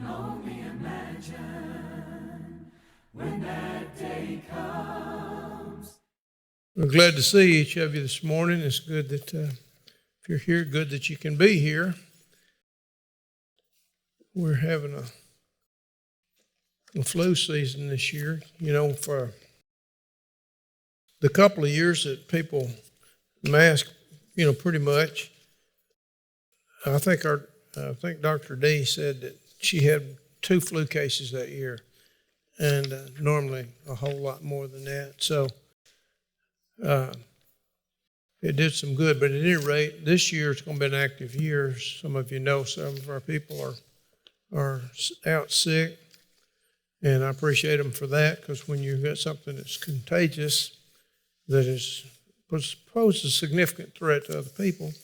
can only imagine when that day comes. We're glad to see each of you this morning. It's good that if you're here, good that you can be here. We're having a flu season this year. You know, for the couple of years that people mask, pretty much. I think Dr. D said that she had 2 flu cases that year, and normally a whole lot more than that. So it did some good. But at any rate, this year it's going to be an active year. Some of you know some of our people are out sick, and I appreciate them for that, because when you've got something that's contagious that poses a significant threat to other people,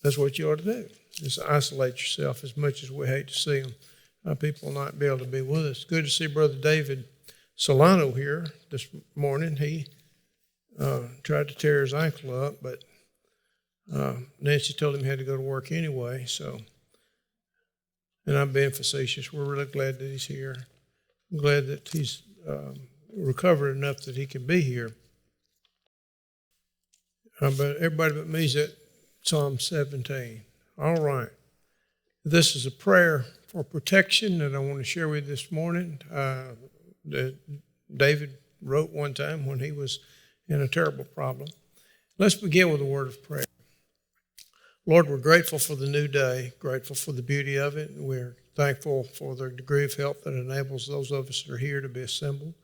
that's what you ought to do, is isolate yourself as much as we hate to see them. People not be able to be with us. Good to see Brother David Solano here this morning. He tried to tear his ankle up, but Nancy told him he had to go to work anyway. And I'm being facetious. We're really glad that he's here. I'm glad that he's recovered enough that he can be here. But everybody but me is at Psalm 17. All right. This is a prayer for protection that I want to share with you this morning. That David wrote one time when he was in a terrible problem. Let's begin with a word of prayer. Lord, we're grateful for the new day, grateful for the beauty of it. We're thankful for the degree of help that enables those of us that are here to be assembled.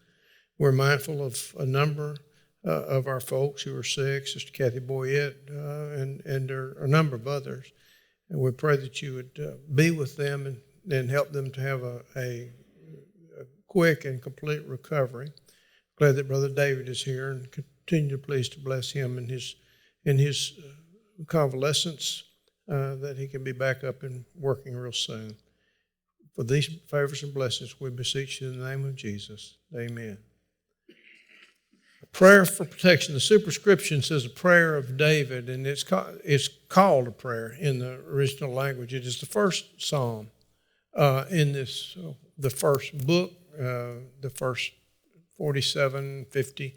We're mindful of a number of our folks who are sick, Sister Kathy Boyette, and there are a number of others. And we pray that you would be with them and help them to have a quick and complete recovery. Glad that Brother David is here, and continue please to bless him in his convalescence, that he can be back up and working real soon. For these favors and blessings, we beseech you in the name of Jesus. Amen. A prayer for protection. The superscription says a prayer of David, and it's called a prayer in the original language. It is the first psalm in this, the first book, the first 47, 50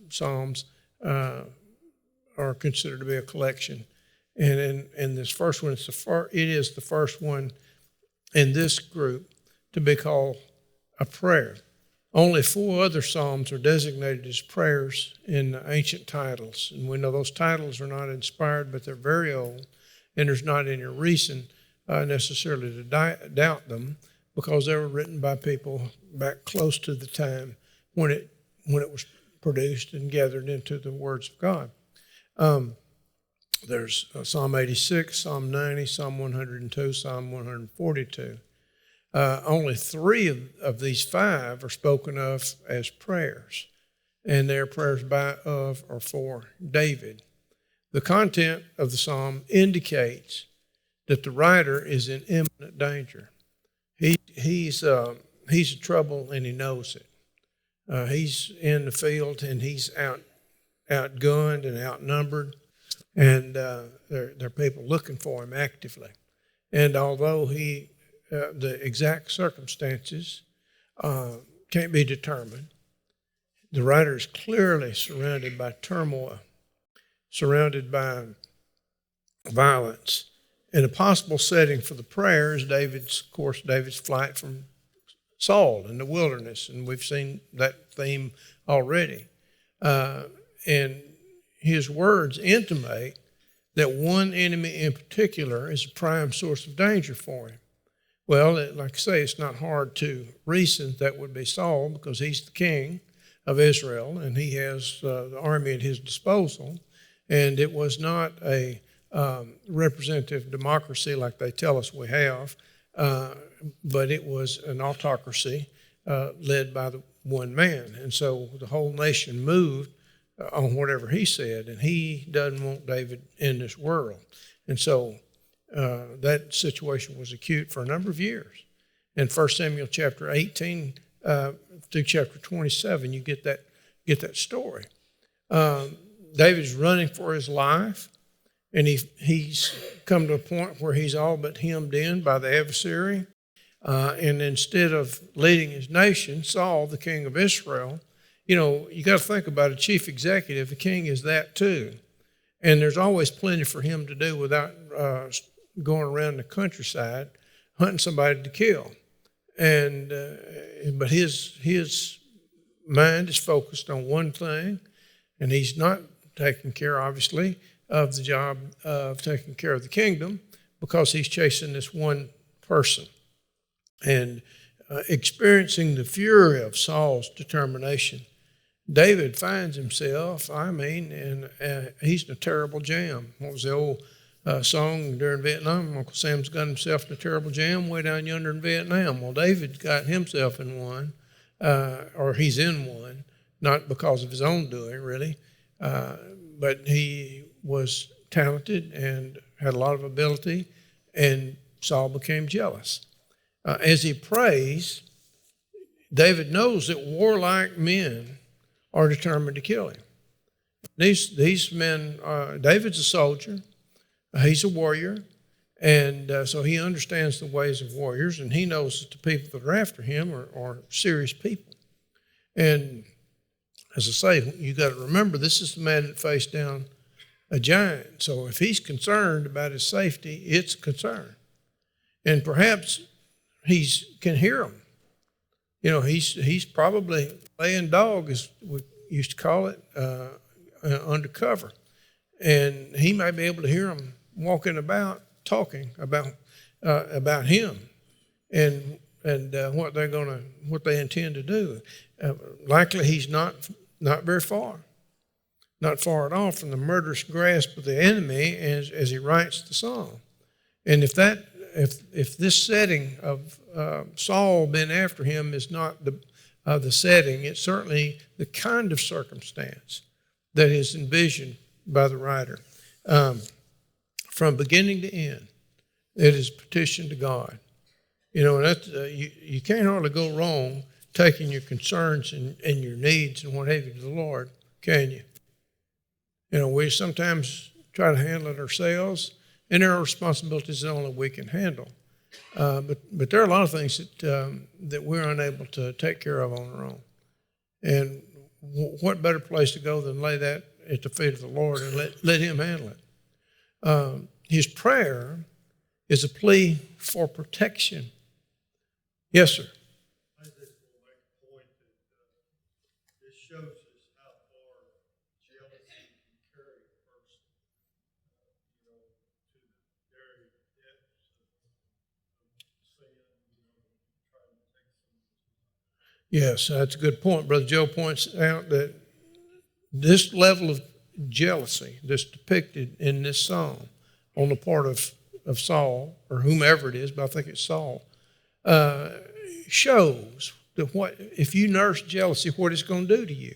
psalms are considered to be a collection. And in this first one, it is the first one in this group to be called a prayer. Only 4 other psalms are designated as prayers in the ancient titles. And we know those titles are not inspired, but they're very old. And there's not any reason necessarily to doubt them, because they were written by people back close to the time when it was produced and gathered into the words of God. There's Psalm 86, Psalm 90, Psalm 102, Psalm 142. Only 3 of these 5 are spoken of as prayers, and they're prayers by, of, or for David. The content of the psalm indicates that the writer is in imminent danger. He's in trouble, and he knows it. He's in the field, and he's outgunned and outnumbered, and there are people looking for him actively. And although the exact circumstances can't be determined, the writer is clearly surrounded by turmoil, surrounded by violence. And a possible setting for the prayer is David's flight from Saul in the wilderness, and we've seen that theme already. And his words intimate that one enemy in particular is a prime source of danger for him. Well, like I say, it's not hard to reason that would be Saul, because he's the king of Israel, and he has the army at his disposal. And it was not a representative democracy like they tell us we have, but it was an autocracy led by the one man. And so the whole nation moved on whatever he said, and he doesn't want David in this world. And so that situation was acute for a number of years. In 1 Samuel chapter 18 through chapter 27, you get that story. David's running for his life, and he's come to a point where he's all but hemmed in by the adversary. And instead of leading his nation, Saul, the king of Israel, you got to think about a chief executive. The king is that too. And there's always plenty for him to do without going around the countryside hunting somebody to kill. But his mind is focused on one thing, and he's not taking care, obviously, of the job of taking care of the kingdom because he's chasing this one person. And experiencing the fury of Saul's determination, David finds himself, and he's in a terrible jam. What was the old song during Vietnam? Uncle Sam's got himself in a terrible jam way down yonder in Vietnam. Well, David got himself in one, or he's in one, not because of his own doing, really, but he was talented and had a lot of ability, and Saul became jealous. As he prays, David knows that warlike men are determined to kill him. These men, David's a soldier, he's a warrior, and so he understands the ways of warriors, and he knows that the people that are after him are serious people. And as I say, you got to remember, this is the man that faced down a giant. So if he's concerned about his safety, it's a concern. And perhaps he can hear him. He's probably laying dog, as we used to call it, undercover. And he may be able to hear him walking about, talking about him and what they intend to do. Likely he's not very far, not far at all from the murderous grasp of the enemy as he writes the psalm. And if this setting of Saul being after him is not the setting, it's certainly the kind of circumstance that is envisioned by the writer. From beginning to end, it is petition to God. And that's, you can't hardly go wrong taking your concerns and your needs and what have you to the Lord, can you? We sometimes try to handle it ourselves, and there are responsibilities that only we can handle. But there are a lot of things that we're unable to take care of on our own. And what better place to go than lay that at the feet of the Lord and let Him handle it? His prayer is a plea for protection. Yes, sir. I just want to make a point that this shows us how far jealousy can carry a person, to the very depths of sin, trying to take some. Yes, that's a good point. Brother Joe points out that this level of jealousy that's depicted in this psalm on the part of Saul, or whomever it is, but I think it's Saul, shows that if you nurse jealousy, what it's going to do to you.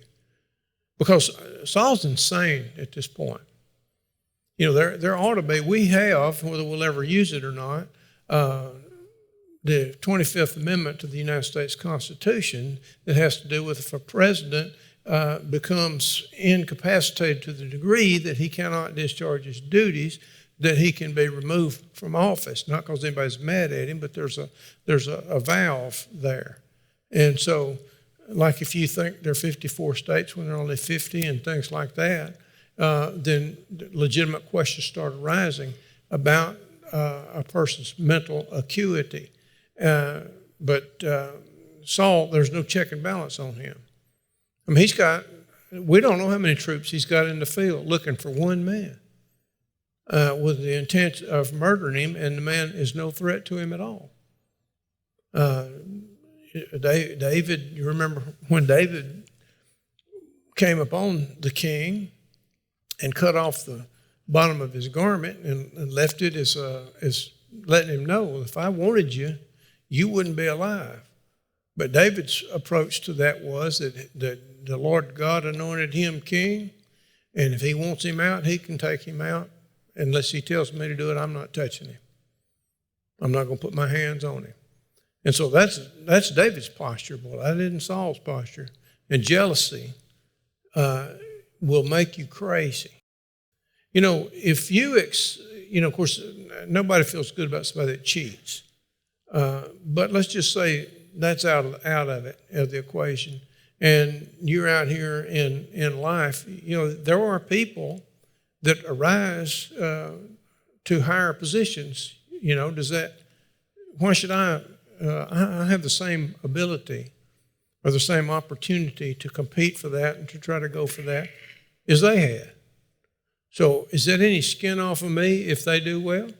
Because Saul's insane at this point. There ought to be, we have, whether we'll ever use it or not, the 25th Amendment to the United States Constitution that has to do with if a president becomes incapacitated to the degree that he cannot discharge his duties, that he can be removed from office, not because anybody's mad at him, but there's a valve there. And so, like if you think there are 54 states when there are only 50 and things like that, then legitimate questions start arising about a person's mental acuity. But Saul, there's no check and balance on him. I mean, we don't know how many troops he's got in the field looking for one man. With the intent of murdering him, and the man is no threat to him at all. David, you remember when David came upon the king and cut off the bottom of his garment and left it as letting him know, if I wanted you, you wouldn't be alive. But David's approach to that was that the Lord God anointed him king, and if he wants him out, he can take him out. Unless he tells me to do it, I'm not touching him. I'm not going to put my hands on him. And so that's David's posture. Well, that isn't Saul's posture. And jealousy will make you crazy. If you, of course, nobody feels good about somebody that cheats. But let's just say that's out of the equation. And you're out here in life. There are people that arise to higher positions. Why should I have the same ability or the same opportunity to compete for that and to try to go for that as they had? So is that any skin off of me if they do well?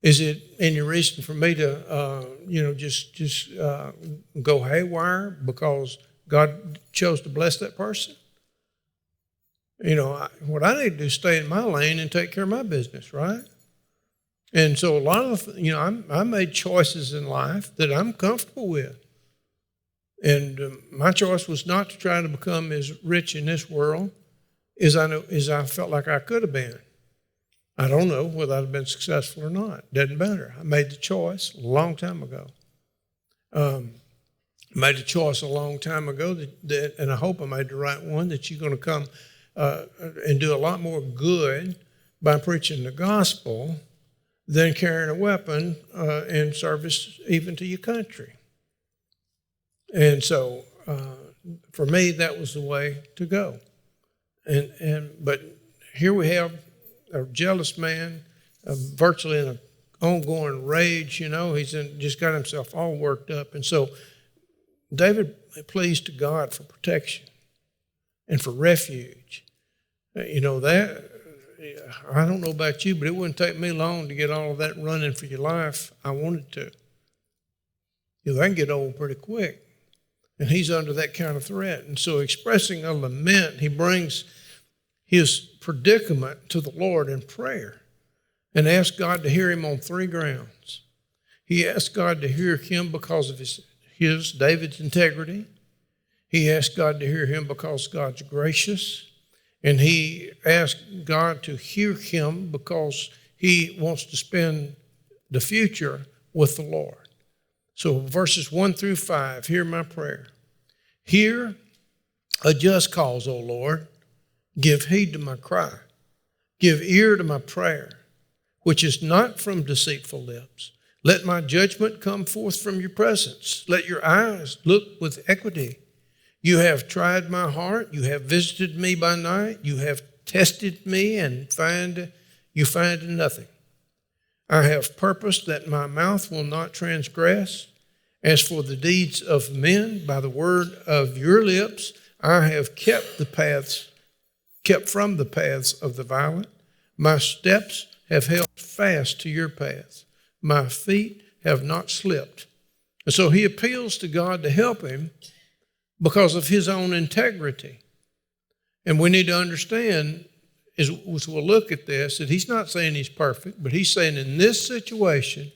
Is it any reason for me to, just go haywire because God chose to bless that person? What I need to do is stay in my lane and take care of my business, right? And so a lot of, I made choices in life that I'm comfortable with. And my choice was not to try to become as rich in this world as I felt like I could have been. I don't know whether I'd have been successful or not. Doesn't matter. I made the choice a long time ago. Made a choice a long time ago, that, and I hope I made the right one, that you're going to come and do a lot more good by preaching the gospel than carrying a weapon in service even to your country. And so for me, that was the way to go. But here we have a jealous man, virtually in an ongoing rage. He's just got himself all worked up. And so David pleads to God for protection and for refuge. That, I don't know about you, but it wouldn't take me long to get all of that running for your life. I wanted to. That can get old pretty quick. And he's under that kind of threat. And so expressing a lament, he brings his predicament to the Lord in prayer and asks God to hear him on three grounds. He asked God to hear him because of his David's integrity. He asked God to hear him because God's gracious. And he asked God to hear him because he wants to spend the future with the Lord. So verses 1 through 5, hear my prayer. Hear a just cause, O Lord. Give heed to my cry. Give ear to my prayer, which is not from deceitful lips. Let my judgment come forth from your presence. Let your eyes look with equity. You have tried my heart. You have visited me by night. You have tested me and you find nothing. I have purposed that my mouth will not transgress. As for the deeds of men, by the word of your lips, I have kept from the paths of the violent. My steps have held fast to your paths. My feet have not slipped. And so he appeals to God to help him because of his own integrity. And we need to understand, as we'll look at this, that he's not saying he's perfect, but he's saying in this situation,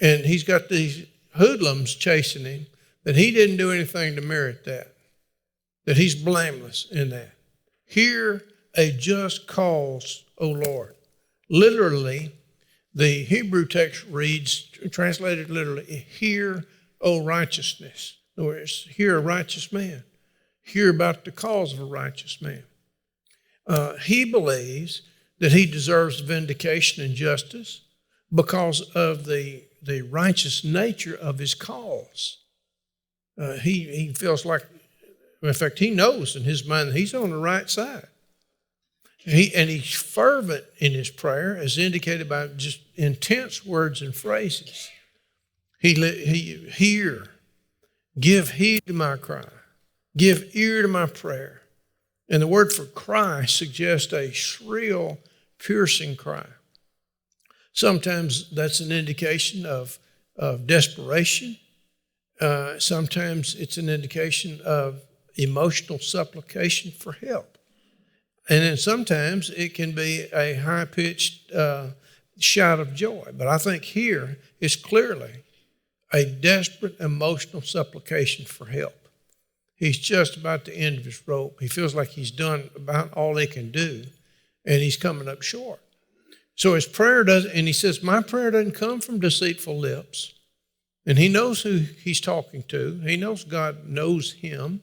and he's got these hoodlums chasing him, that he didn't do anything to merit that he's blameless in that. Hear a just cause, O Lord. Literally, the Hebrew text reads, translated literally, hear, O righteousness. In other words, hear a righteous man. Hear about the cause of a righteous man. He believes that he deserves vindication and justice because of the righteous nature of his cause. He feels like, in fact, he knows in his mind that he's on the right side. He's fervent in his prayer, as indicated by just intense words and phrases. Hear, give heed to my cry, give ear to my prayer. And the word for cry suggests a shrill, piercing cry. Sometimes that's an indication of desperation. Sometimes it's an indication of emotional supplication for help. And then sometimes it can be a high-pitched shout of joy. But I think here is clearly a desperate emotional supplication for help. He's just about the end of his rope. He feels like he's done about all he can do, and he's coming up short. So his prayer and he says, my prayer doesn't come from deceitful lips. And he knows who he's talking to. He knows God knows him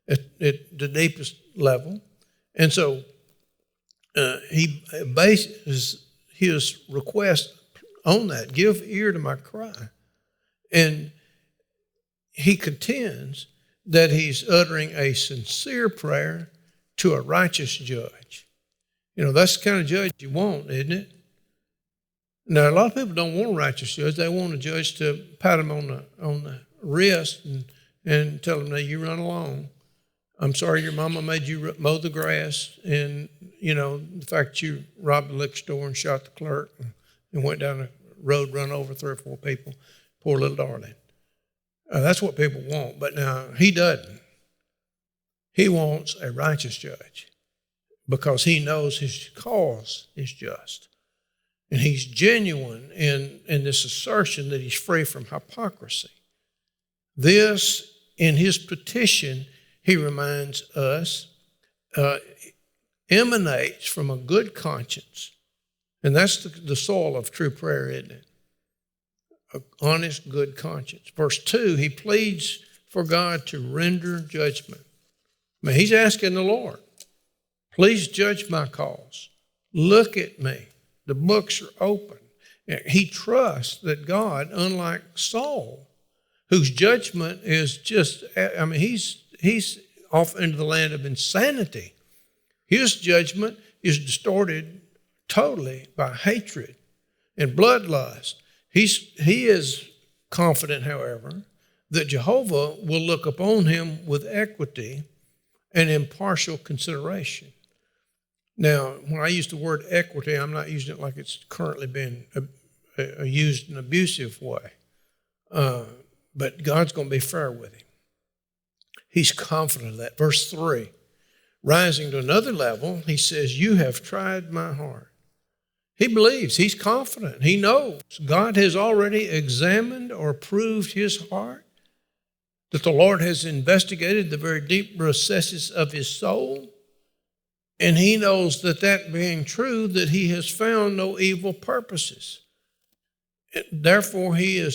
at the deepest level. And so he bases his request on that. Give ear to my cry. And he contends that he's uttering a sincere prayer to a righteous judge. That's the kind of judge you want, isn't it? Now, a lot of people don't want a righteous judge. They want a judge to pat them on the wrist and tell them, "Now you run along. I'm sorry your mama made you mow the grass, and, the fact that you robbed the liquor store and shot the clerk and went down the road, run over 3 or 4 people. Poor little darling." That's what people want. But now he doesn't. He wants a righteous judge because he knows his cause is just. And he's genuine in this assertion that he's free from hypocrisy. This, in his petition, he reminds us, emanates from a good conscience. And that's the soil of true prayer, isn't it? An honest, good conscience. Verse 2, he pleads for God to render judgment. He's asking the Lord, please judge my cause. Look at me. The books are open. He trusts that God, unlike Saul, whose judgment is just, he's off into the land of insanity. His judgment is distorted totally by hatred and bloodlust. He is confident, however, that Jehovah will look upon him with equity and impartial consideration. Now, when I use the word equity, I'm not using it like it's currently been used in an abusive way. But God's going to be fair with him. He's confident of that. Verse 3, rising to another level, he says, you have tried my heart. He believes, he's confident, he knows God has already examined or proved his heart, that the Lord has investigated the very deep recesses of his soul, and he knows that being true, that he has found no evil purposes. Therefore, he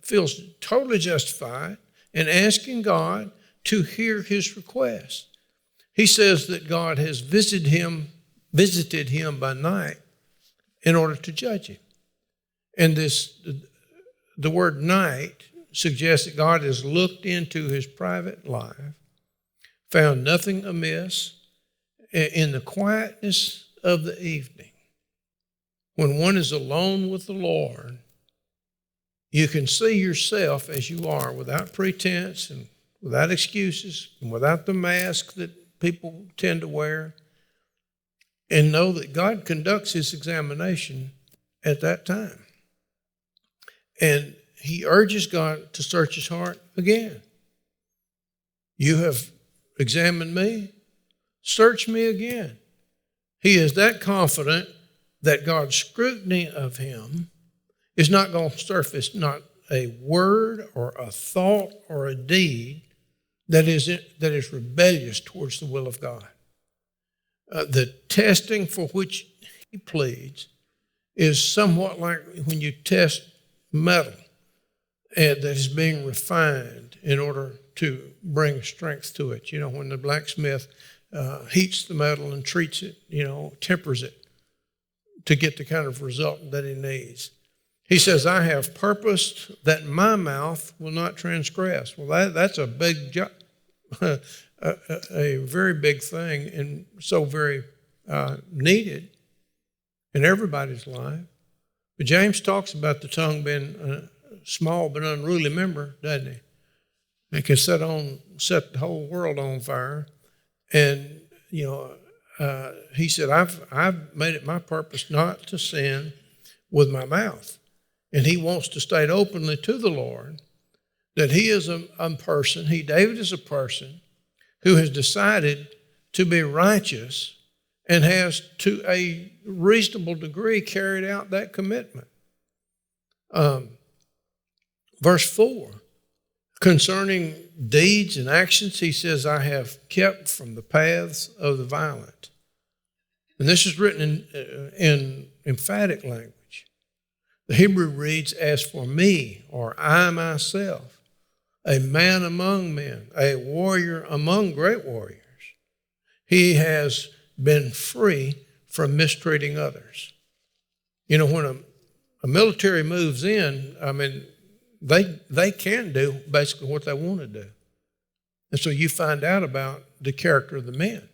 feels totally justified in asking God to hear his request. He says that God has visited him by night in order to judge him. And the word night suggests that God has looked into his private life, found nothing amiss. In the quietness of the evening, when one is alone with the Lord, you can see yourself as you are without pretense and without excuses and without the mask that people tend to wear, and know that God conducts his examination at that time. And he urges God to search his heart again. You have examined me. Search me again. He is that confident that God's scrutiny of him is not going to surface not a word or a thought or a deed that is rebellious towards the will of God. The testing for which he pleads is somewhat like when you test metal that is being refined in order to bring strength to it. When the blacksmith heats the metal and treats it, tempers it to get the kind of result that he needs. He says, I have purposed that my mouth will not transgress. Well, that's a big job, a very big thing, and so very needed in everybody's life. But James talks about the tongue being a small but unruly member, doesn't he? It can set the whole world on fire. And, he said, I've made it my purpose not to sin with my mouth. And he wants to state openly to the Lord that he is a person, David is a person who has decided to be righteous and has to a reasonable degree carried out that commitment. Verse 4. Concerning deeds and actions, he says, I have kept from the paths of the violent. And this is written in emphatic language. The Hebrew reads, as for me, or I myself, a man among men, a warrior among great warriors, he has been free from mistreating others. When a military moves in, I mean, they can do basically what they want to do. And so you find out about the character of the men.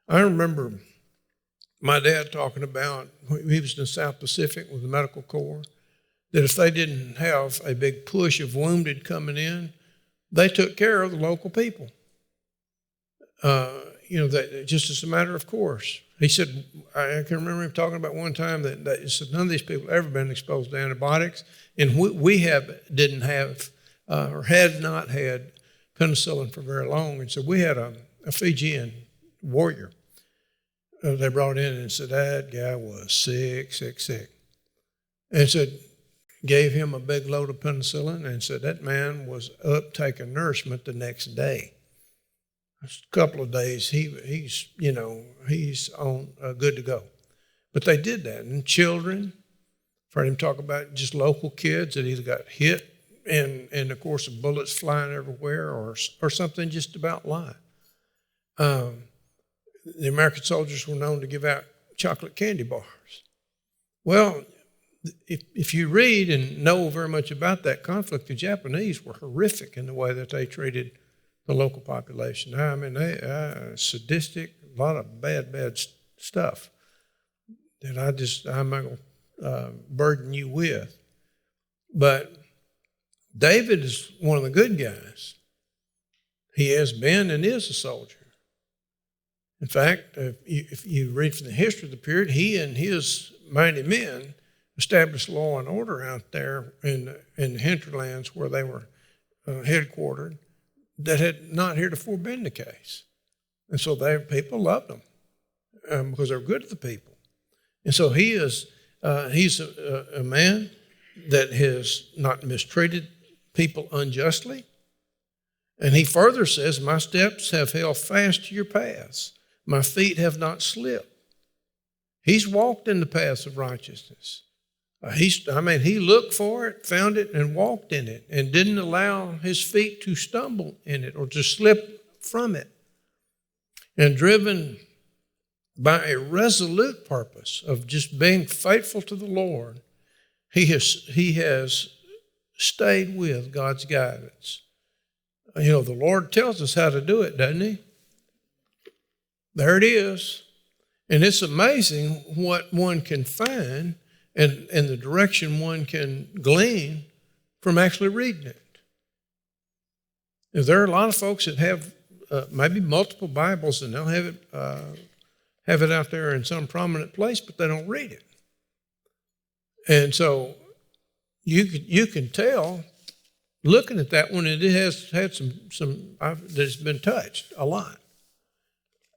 I remember my dad talking about, he was in the South Pacific with the Medical Corps, that if they didn't have a big push of wounded coming in, they took care of the local people. Just as a matter of course. He said, I can remember him talking about one time that he said none of these people have ever been exposed to antibiotics, and we didn't have or had not had penicillin for very long. And so we had a Fijian warrior they brought in and said, that guy was sick. And said, gave him a big load of penicillin and said that man was up taking nourishment the next day. A couple of days, he's on good to go. But they did that. And children, I've heard him talk about just local kids that either got hit and of course, bullets flying everywhere or something just about live. The American soldiers were known to give out chocolate candy bars. Well, if you read and know very much about that conflict, the Japanese were horrific in the way that they treated the local population. I mean, they sadistic, a lot of bad stuff that I'm not going to burden you with. But David is one of the good guys. He has been and is a soldier. In fact, if you read from the history of the period, he and his mighty men established law and order out there in the hinterlands where they were headquartered that had not heretofore been the case. And so people loved them because they were good to the people. And so he's a man that has not mistreated people unjustly. And he further says, my steps have held fast to your paths. My feet have not slipped. He's walked in the paths of righteousness. He looked for it, found it, and walked in it, and didn't allow his feet to stumble in it or to slip from it. And driven by a resolute purpose of just being faithful to the Lord, he has stayed with God's guidance. The Lord tells us how to do it, doesn't he? There it is. And it's amazing what one can find and the direction one can glean from actually reading it. There are a lot of folks that have maybe multiple Bibles and they'll have it out there in some prominent place, but they don't read it. And so you can tell, looking at that one, it has had some that's been touched a lot.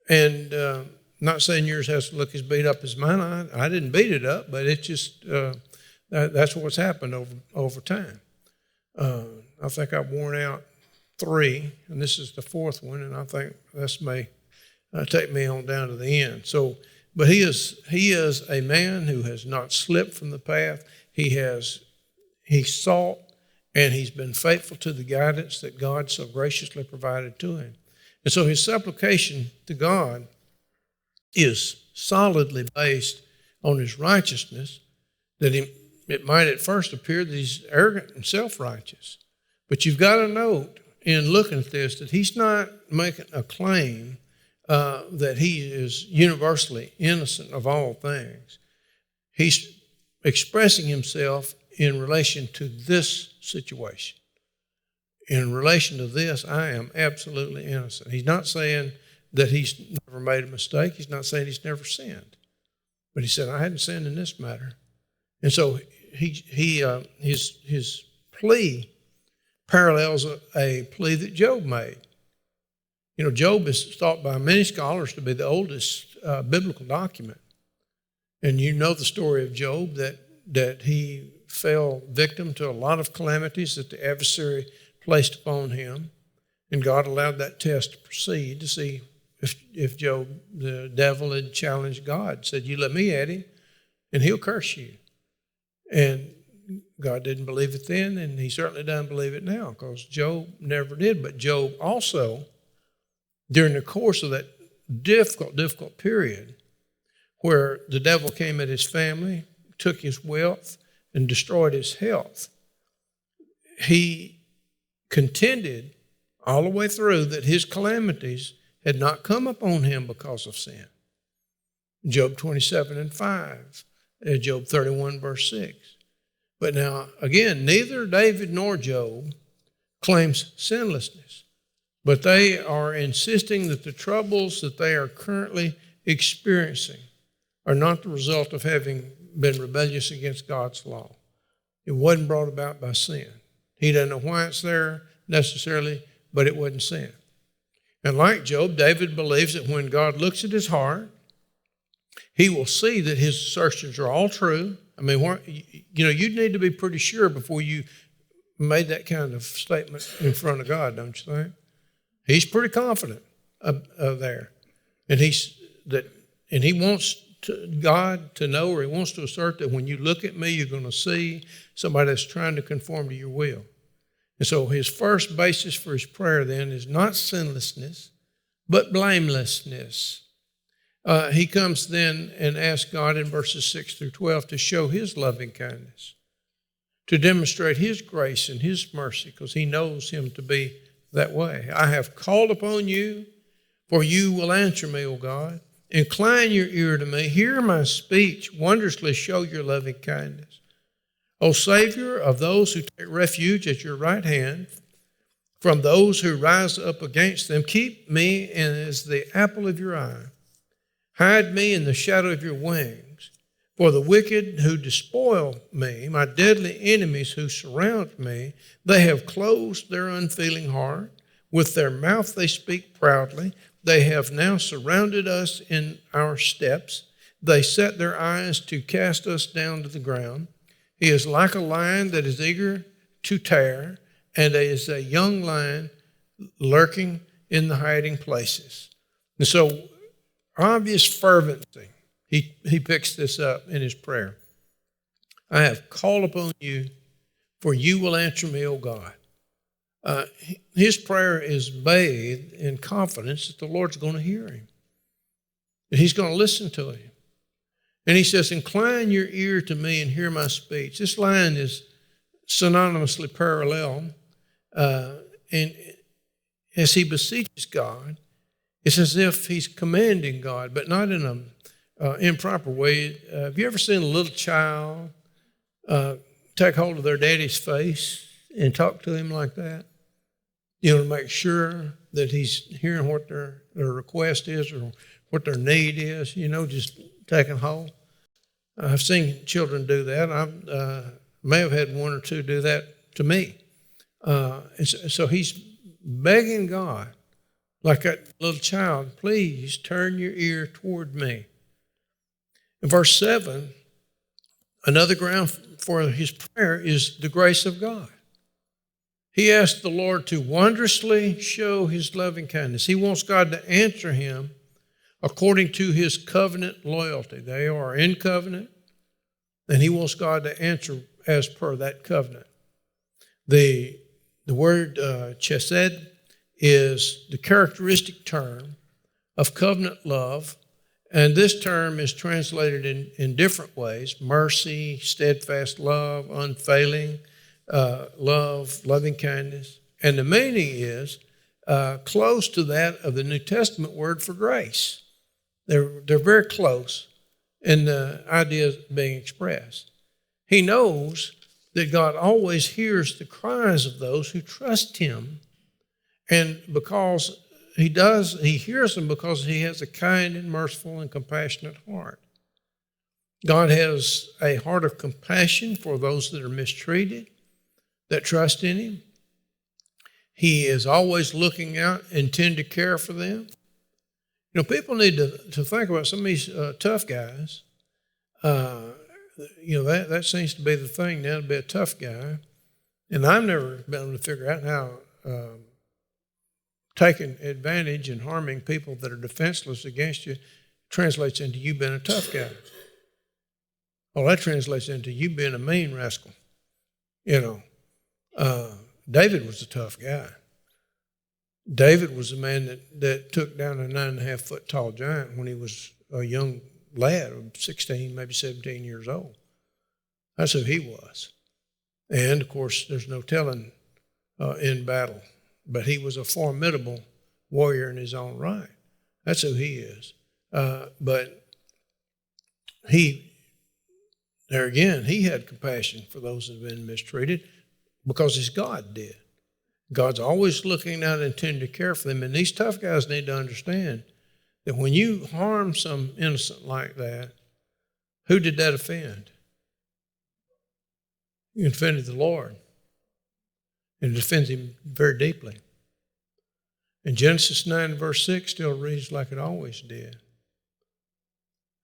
And not saying yours has to look as beat up as mine. I didn't beat it up, but it's just that's what's happened over time. I think I've worn out 3, and this is the 4th one, and I think this may take me on down to the end. So, but he is a man who has not slipped from the path. He sought, and he's been faithful to the guidance that God so graciously provided to him. And so his supplication to God is solidly based on his righteousness, that it might at first appear that he's arrogant and self-righteous. But you've got to note in looking at this that he's not making a claim that he is universally innocent of all things. He's expressing himself in relation to this situation. In relation to this, I am absolutely innocent. He's not saying that he's never made a mistake. He's not saying he's never sinned. But he said, I hadn't sinned in this matter. And so his plea parallels a plea that Job made. Job is thought by many scholars to be the oldest biblical document. And you know the story of Job, that he fell victim to a lot of calamities that the adversary placed upon him. And God allowed that test to proceed to see if Job, the devil, had challenged God, said, you let me at him and he'll curse you. And God didn't believe it then, and he certainly doesn't believe it now, because Job never did. But Job also, during the course of that difficult period where the devil came at his family, took his wealth and destroyed his health, he contended all the way through that his calamities had not come upon him because of sin. Job 27:5, Job 31, verse 6. But now, again, neither David nor Job claims sinlessness, but they are insisting that the troubles that they are currently experiencing are not the result of having been rebellious against God's law. It wasn't brought about by sin. He doesn't know why it's there necessarily, but it wasn't sin. And like Job, David believes that when God looks at his heart, he will see that his assertions are all true. I mean, you'd need to be pretty sure before you made that kind of statement in front of God, don't you think? He's pretty confident of there. And he wants God to know, or he wants to assert that when you look at me, you're going to see somebody that's trying to conform to your will. And so his first basis for his prayer then is not sinlessness, but blamelessness. He comes then and asks God in verses 6 through 12 to show his loving kindness, to demonstrate his grace and his mercy, because he knows him to be that way. I have called upon you, for you will answer me, O God. Incline your ear to me. Hear my speech. Wondrously show your loving kindness. O Savior of those who take refuge at your right hand, from those who rise up against them, keep me as the apple of your eye. Hide me in the shadow of your wings. For the wicked who despoil me, my deadly enemies who surround me, they have closed their unfeeling heart. With their mouth they speak proudly. They have now surrounded us in our steps. They set their eyes to cast us down to the ground. He is like a lion that is eager to tear, and is a young lion lurking in the hiding places. And so, obvious fervency. He picks this up in his prayer. I have called upon you, for you will answer me, O God. His prayer is bathed in confidence that the Lord's going to hear him, that he's going to listen to him. And he says, incline your ear to me and hear my speech. This line is synonymously parallel. And as he beseeches God, it's as if he's commanding God, but not in an improper way. Have you ever seen a little child take hold of their daddy's face and talk to him like that? To make sure that he's hearing what their request is or what their need is, just taking hold. I've seen children do that. I may have had one or two do that to me. And so he's begging God, like that little child, please turn your ear toward me. In verse 7, another ground for his prayer is the grace of God. He asked the Lord to wondrously show his loving kindness. He wants God to answer him according to his covenant loyalty. They are in covenant, and he wants God to answer as per that covenant. The word chesed is the characteristic term of covenant love, and this term is translated in different ways: mercy, steadfast love, unfailing love, loving kindness. And the meaning is close to that of the New Testament word for grace. They're very close in the ideas being expressed. He knows that God always hears the cries of those who trust him, and because he hears them because he has a kind and merciful and compassionate heart. God has a heart of compassion for those that are mistreated, that trust in him. He is always looking out and tend to care for them. People need to think about some of these tough guys. That seems to be the thing now, to be a tough guy. And I've never been able to figure out how taking advantage and harming people that are defenseless against you translates into you being a tough guy. Well, that translates into you being a mean rascal. David was a tough guy. David was a man that took down a 9.5-foot tall giant when he was a young lad of 16, maybe 17 years old. That's who he was. And, of course, there's no telling in battle. But he was a formidable warrior in his own right. That's who he is. But there again, he had compassion for those that have been mistreated because his God did. God's always looking out and intending to care for them. And these tough guys need to understand that when you harm some innocent like that, who did that offend? You offended the Lord. And it offends him very deeply. And Genesis 9 verse 6 still reads like it always did.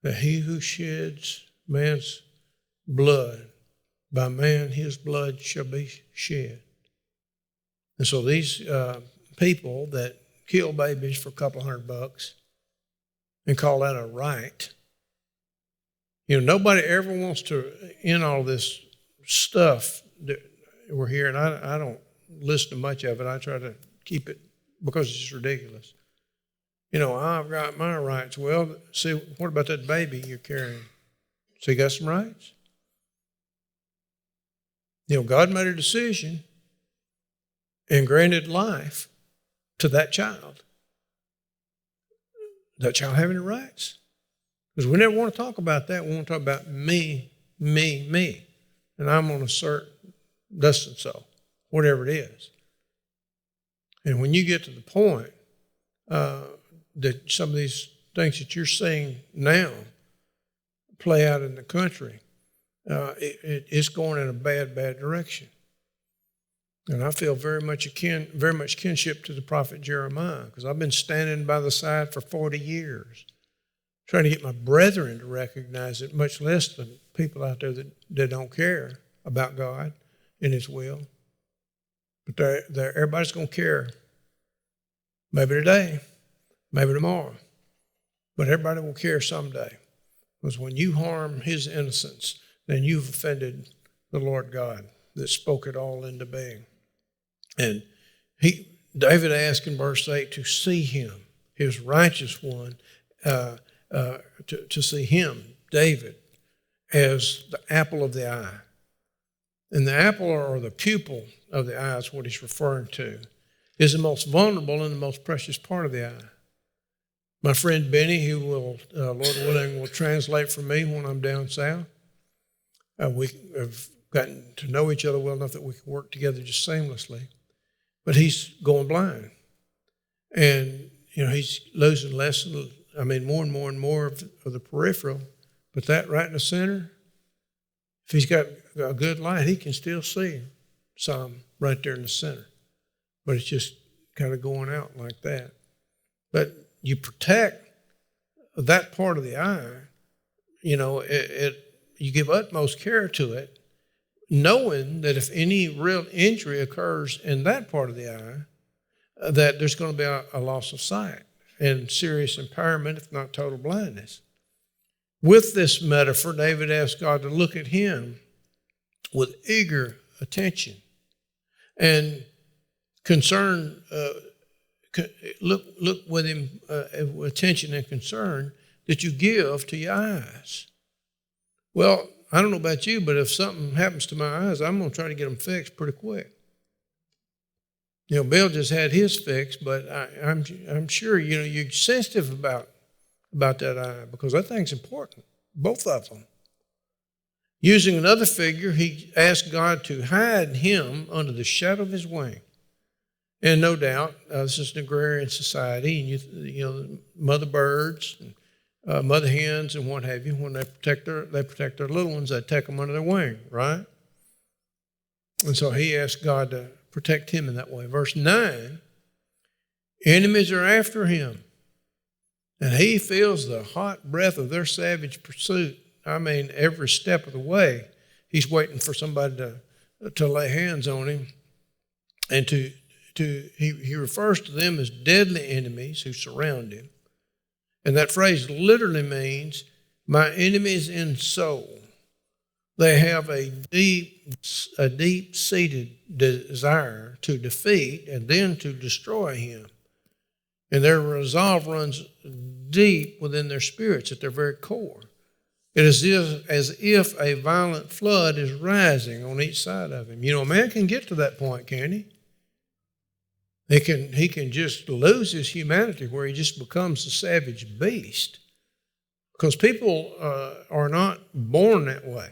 That he who sheds man's blood, by man his blood shall be shed. And so these people that kill babies for a couple $100 and call that a right, nobody ever wants to end all this stuff that we're hearing. I don't listen to much of it. I try to keep it because it's just ridiculous. I've got my rights. Well, see, what about that baby you're carrying? So you got some rights? God made a decision and granted life to that child. That child have any rights? Because we never want to talk about that. We want to talk about me. And I'm going to assert thus and so, whatever it is. And when you get to the point that some of these things that you're seeing now play out in the country, it's going in a bad direction. And I feel very much kinship to the prophet Jeremiah, because I've been standing by the side for 40 years, trying to get my brethren to recognize it, much less the people out there that don't care about God and His will. But everybody's going to care. Maybe today, maybe tomorrow. But everybody will care someday. Because when you harm His innocence, then you've offended the Lord God that spoke it all into being. And David asked in verse 8 to see Him, His righteous one, to see Him, David, as the apple of the eye. And the apple or the pupil of the eye is what he's referring to, is the most vulnerable and the most precious part of the eye. My friend Benny, who will, Lord willing, will translate for me when I'm down south, we have gotten to know each other well enough that we can work together just seamlessly. But he's going blind. And, he's losing more and more of the peripheral. But that right in the center, if he's got a good light, he can still see some right there in the center. But it's just kind of going out like that. But you protect that part of the eye, you give utmost care to it, knowing that if any real injury occurs in that part of the eye, that there's going to be a loss of sight and serious impairment, if not total blindness. With this metaphor, David asked God to look at him with eager attention and concern. Look with him with attention and concern that you give to your eyes. Well, I don't know about you, but if something happens to my eyes, I'm going to try to get them fixed pretty quick. Bill just had his fixed, but I'm sure you're sensitive about that eye because that thing's important, both of them. Using another figure, he asked God to hide him under the shadow of His wing. And no doubt, this is an agrarian society, and mother birds, and mother hens, and what have you. When they protect their little ones, they take them under their wing, right? And so he asked God to protect him in that way. Verse 9, enemies are after him, and he feels the hot breath of their savage pursuit. Every step of the way, he's waiting for somebody to lay hands on him. And he refers to them as deadly enemies who surround him. And that phrase literally means, my enemies in soul. They have a deep-seated desire to defeat and then to destroy him. And their resolve runs deep within their spirits at their very core. It is as if a violent flood is rising on each side of him. You know, a man can get to that point, can't he? He can just lose his humanity where he just becomes a savage beast. Because people are not born that way.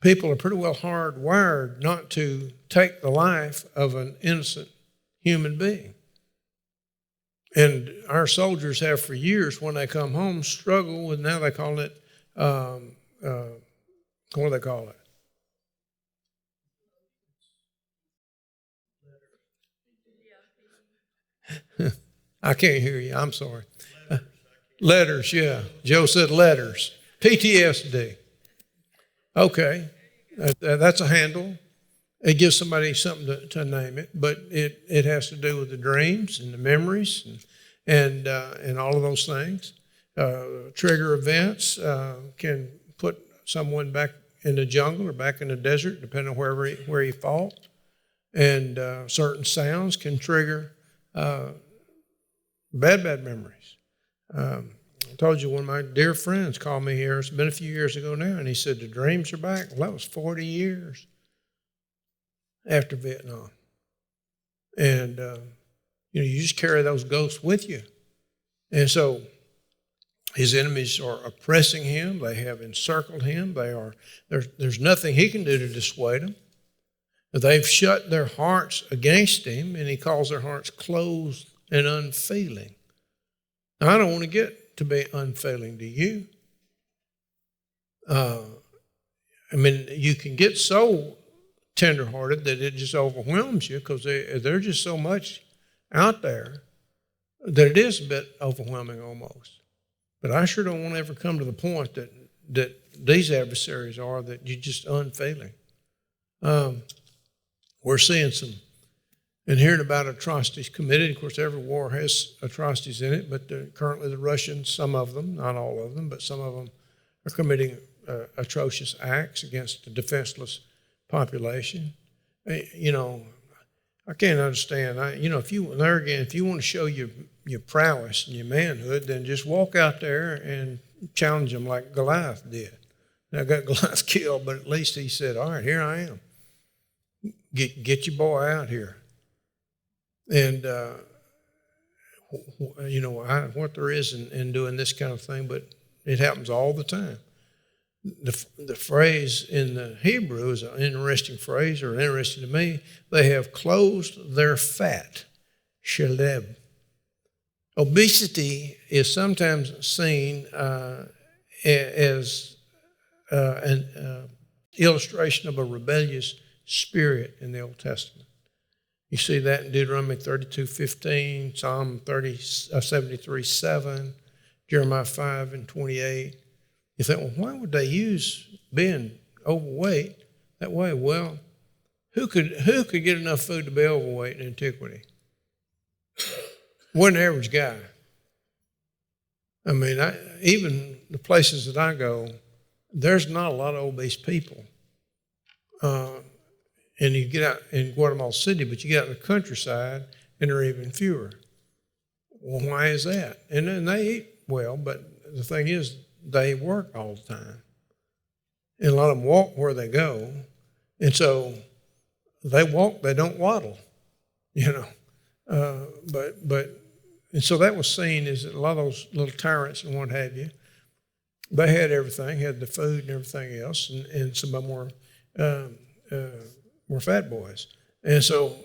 People are pretty well hardwired not to take the life of an innocent human being. And our soldiers have for years, when they come home, struggled with, now they call it, what do they call it? I can't hear you. I'm sorry. Letters, yeah. Joe said letters. PTSD. Okay. That's a handle. It gives somebody something to name it, but it has to do with the dreams and the memories and all of those things. Trigger events can put someone back in the jungle or back in the desert, depending on where he fought. And certain sounds can trigger bad memories. I told you one of my dear friends called me here. It's been a few years ago now, and he said the dreams are back. Well, that was 40 years after Vietnam. And, you just carry those ghosts with you. And so his enemies are oppressing him. They have encircled him. There's nothing he can do to dissuade them. They've shut their hearts against him, and he calls their hearts closed and unfeeling. Now, I don't want to get to be unfeeling to you. You can get so tenderhearted that it just overwhelms you because there's just so much out there that it is a bit overwhelming almost. But I sure don't want to ever come to the point that these adversaries are, that you're just unfeeling. We're seeing some and hearing about atrocities committed. Of course, every war has atrocities in it, but currently the Russians, some of them, not all of them, but some of them are committing atrocious acts against the defenseless population. I can't understand. If you want to show your prowess and your manhood, then just walk out there and challenge them like Goliath did. Now, got Goliath killed, but at least he said, all right, here I am. Get your boy out here. And, what there is in doing this kind of thing, but it happens all the time. The phrase in the Hebrew is an interesting phrase, or interesting to me. They have closed their fat, shaleb. Obesity is sometimes seen as an illustration of a rebellious spirit in the Old Testament. You see that in Deuteronomy 32:15, Psalm 73:7, Jeremiah 5:28. You think, well, why would they use being overweight that way? Well, who could get enough food to be overweight in antiquity? Wasn't the average guy. Even the places that I go, there's not a lot of obese people. And you get out in Guatemala City, but you get out in the countryside, and there are even fewer. Well, why is that? And then they eat well, but the thing is, they work all the time. And a lot of them walk where they go. And so they walk, they don't waddle, and so that was seen as a lot of those little tyrants and what have you. They had everything, had the food and everything else, and some of them were fat boys. And so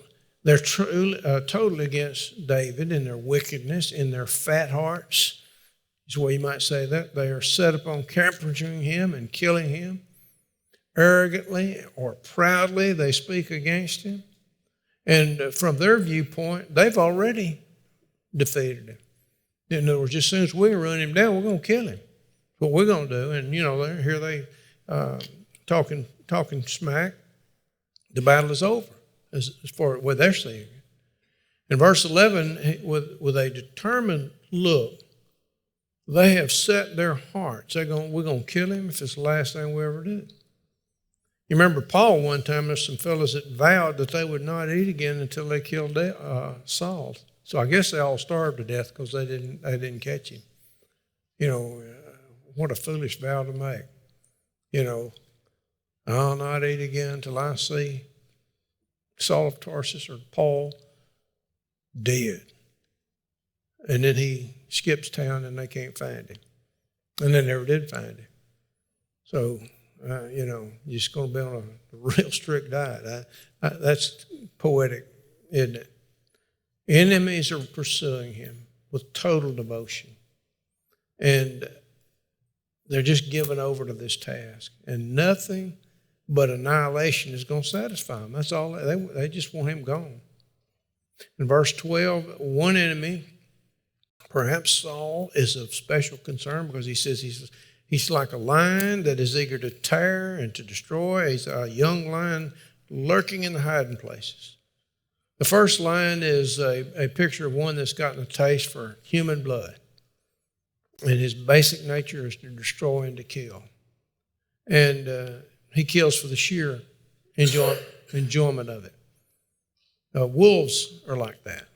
they're totally against David in their wickedness, in their fat hearts. Is the way you might say that. They are set upon capturing him and killing him. Arrogantly or proudly, they speak against him. And from their viewpoint, they've already defeated him. In other words, as soon as we run him down, we're going to kill him. That's what we're going to do. And, here they talking smack. The battle is over as far as what they're seeing. In verse 11, with a determined look, they have set their hearts. We're going to kill him if it's the last thing we ever do. You remember Paul one time, there's some fellows that vowed that they would not eat again until they killed Saul. So I guess they all starved to death because they didn't catch him. what a foolish vow to make. You know, I'll not eat again till I see Saul of Tarsus or Paul dead. And then he skips town and they can't find him. And they never did find him. So, you know, you're just going to be on a real strict diet. That's poetic, isn't it? Enemies are pursuing him with total devotion. And they're just given over to this task. And nothing but annihilation is going to satisfy them. That's all. They just want him gone. In verse 12, one enemy, perhaps Saul, is of special concern because he says he's like a lion that is eager to tear and to destroy. He's a young lion lurking in the hiding places. The first line is a picture of one that's gotten a taste for human blood. And his basic nature is to destroy and to kill. And he kills for the sheer enjoyment of it. Wolves are like that.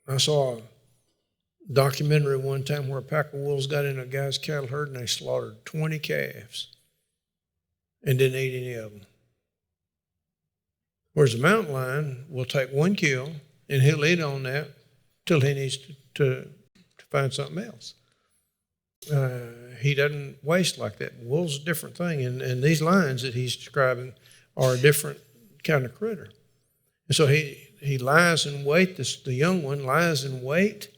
I saw a documentary one time where a pack of wolves got in a guy's cattle herd and they slaughtered 20 calves and didn't eat any of them. Whereas a mountain lion will take one kill and he'll eat on that till he needs to find something else. He doesn't waste like that. Wolves are a different thing, and these lions that he's describing are a different kind of critter. And so he lies in wait, the young one lies in wait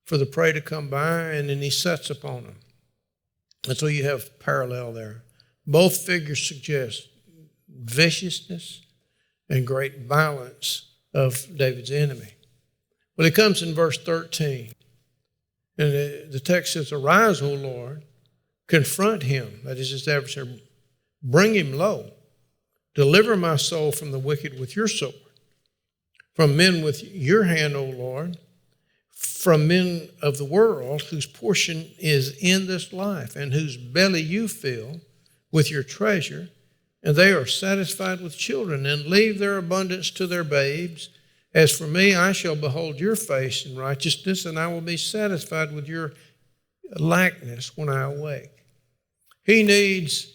for the prey to come by, and then he sets upon them. And so you have parallel there. Both figures suggest viciousness and great violence of David's enemy. Well, it comes in verse 13. And the text says, "Arise, O Lord, confront him," that is his adversary, "bring him low. Deliver my soul from the wicked with your sword, from men with your hand, O Lord, from men of the world whose portion is in this life and whose belly you fill with your treasure, and they are satisfied with children and leave their abundance to their babes. As for me, I shall behold your face in righteousness, and I will be satisfied with your likeness when I awake." He needs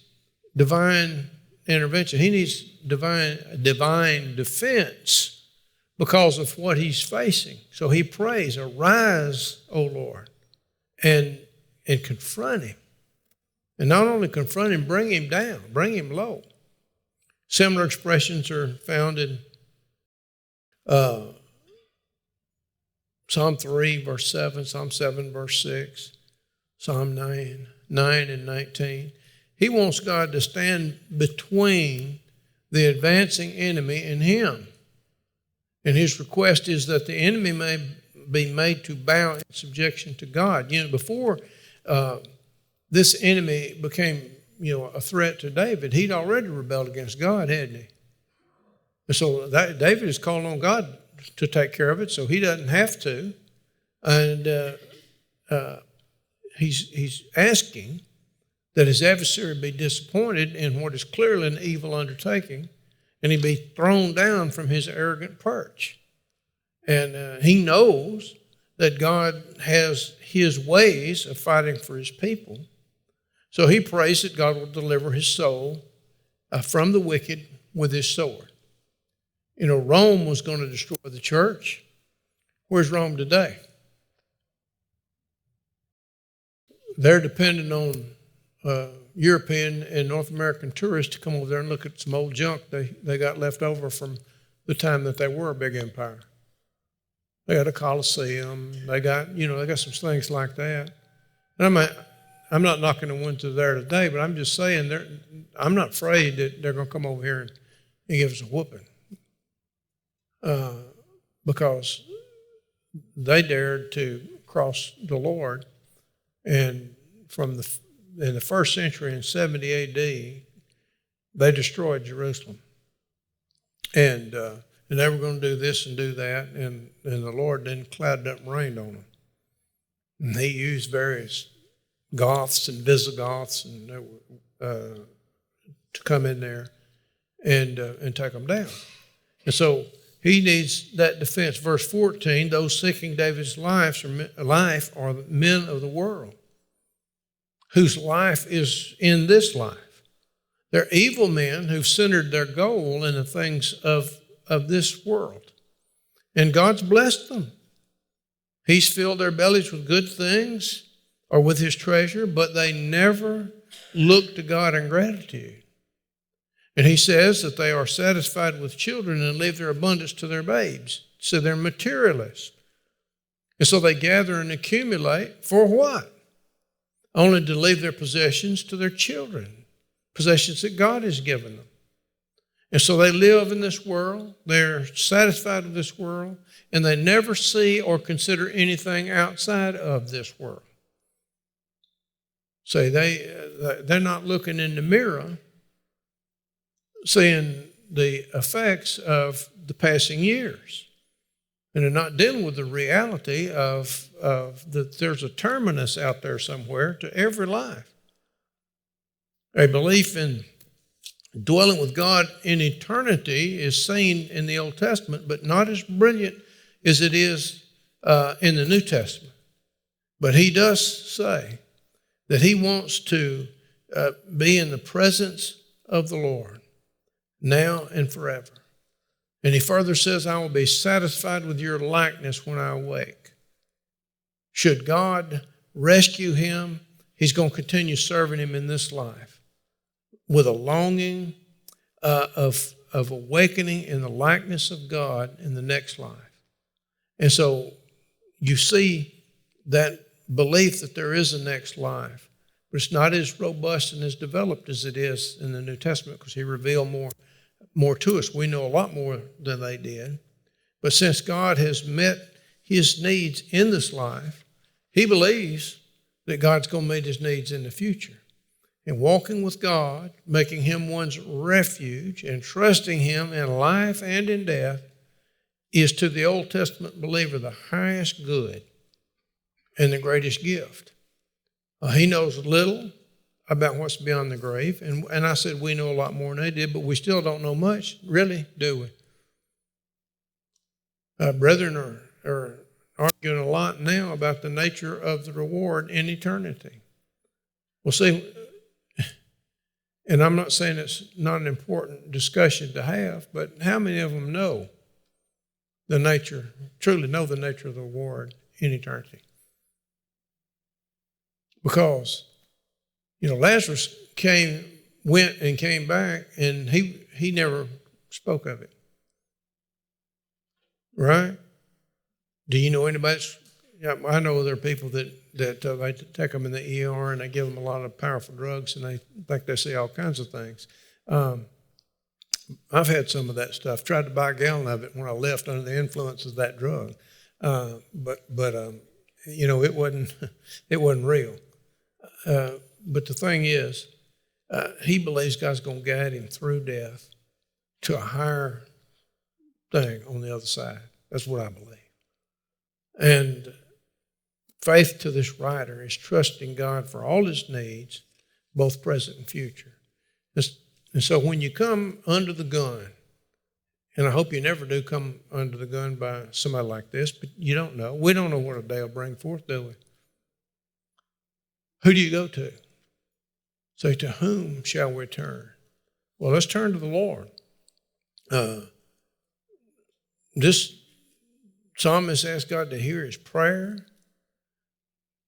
divine intervention. He needs divine defense because of what he's facing. So he prays, "Arise, O Lord," and confront him. And not only confront him, bring him down, bring him low. Similar expressions are found in Psalm 3, verse 7, Psalm 7, verse 6, Psalm 9 and 19. He wants God to stand between the advancing enemy and him. And his request is that the enemy may be made to bow in subjection to God. You know, before this enemy became, a threat to David, he'd already rebelled against God, hadn't he? And so David is calling on God to take care of it, so he doesn't have to. And he's asking that his adversary be disappointed in what is clearly an evil undertaking, and he be thrown down from his arrogant perch. And he knows that God has his ways of fighting for his people. So he prays that God will deliver his soul from the wicked with his sword. Rome was going to destroy the church. Where's Rome today? They're dependent on European and North American tourists to come over there and look at some old junk they got left over from the time that they were a big empire. They got a Colosseum. They got some things like that. And I'm not knocking the ones that are there today, but I'm just saying I'm not afraid that they're going to come over here and give us a whooping. Because they dared to cross the Lord, and in the first century in 70 A.D., they destroyed Jerusalem, and they were going to do this and do that, and the Lord then clouded up and rained on them, and He used various Goths and Visigoths and to come in there and take them down, and so he needs that defense. Verse 14, those seeking David's life are men of the world. whose life is in this life. They're evil men who've centered their goal in the things of this world. And God's blessed them. He's filled their bellies with good things or with his treasure, but they never look to God in gratitude. And he says that they are satisfied with children and leave their abundance to their babes. So they're materialists. And so they gather and accumulate for what? Only to leave their possessions to their children, possessions that God has given them. And so they live in this world, they're satisfied with this world, and they never see or consider anything outside of this world. See, they're not looking in the mirror, seeing the effects of the passing years. And they're not dealing with the reality of that there's a terminus out there somewhere to every life. A belief in dwelling with God in eternity is seen in the Old Testament, but not as brilliant as it is in the New Testament. But he does say that he wants to be in the presence of the Lord now and forever. And he further says, I will be satisfied with your likeness when I awake. Should God rescue him, he's going to continue serving him in this life with a longing of awakening in the likeness of God in the next life. And so you see that belief that there is a next life, but it's not as robust and as developed as it is in the New Testament because he revealed more to us. We know a lot more than they did. But since God has met his needs in this life, he believes that God's going to meet his needs in the future. And walking with God, making him one's refuge, and trusting him in life and in death is to the Old Testament believer the highest good and the greatest gift. He knows little about what's beyond the grave. And I said we know a lot more than they did, but we still don't know much, really, do we? Brethren are arguing a lot now about the nature of the reward in eternity. Well, see, and I'm not saying it's not an important discussion to have, but how many of them know the nature, truly know the nature of the reward in eternity? Because, Lazarus went and came back, and he never spoke of it. Right? Do you know anybody? I know there are people that they take them in the ER and they give them a lot of powerful drugs and they think they see all kinds of things. I've had some of that stuff. Tried to buy a gallon of it when I left under the influence of that drug, but it wasn't real. But the thing is, he believes God's going to guide him through death to a higher thing on the other side. That's what I believe. And faith to this writer is trusting God for all his needs, both present and future. And so when you come under the gun, and I hope you never do come under the gun by somebody like this, but you don't know. We don't know what a day will bring forth, do we? Who do you go to? Say, to whom shall we turn? Well, let's turn to the Lord. This psalmist asked God to hear his prayer.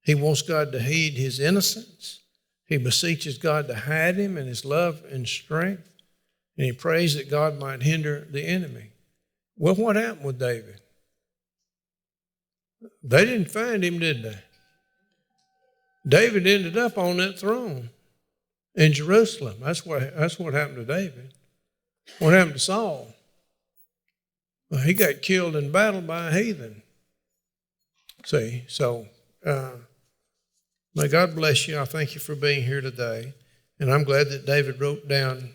He wants God to heed his innocence. He beseeches God to hide him in his love and strength. And he prays that God might hinder the enemy. Well, what happened with David? They didn't find him, did they? David ended up on that throne in Jerusalem. That's what happened to David. What happened to Saul? Well, he got killed in battle by a heathen. See, so may God bless you. I thank you for being here today. And I'm glad that David wrote down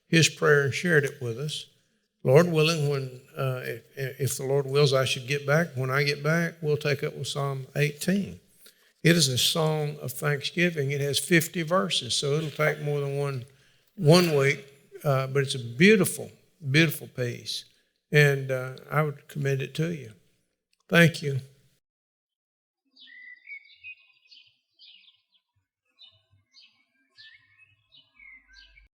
his prayer and shared it with us. Lord willing, if the Lord wills, I should get back. When I get back, we'll take up with Psalm 18. It is a song of thanksgiving. It has 50 verses, so it'll take more than one week, but it's a beautiful, beautiful piece. And I would commend it to you. Thank you.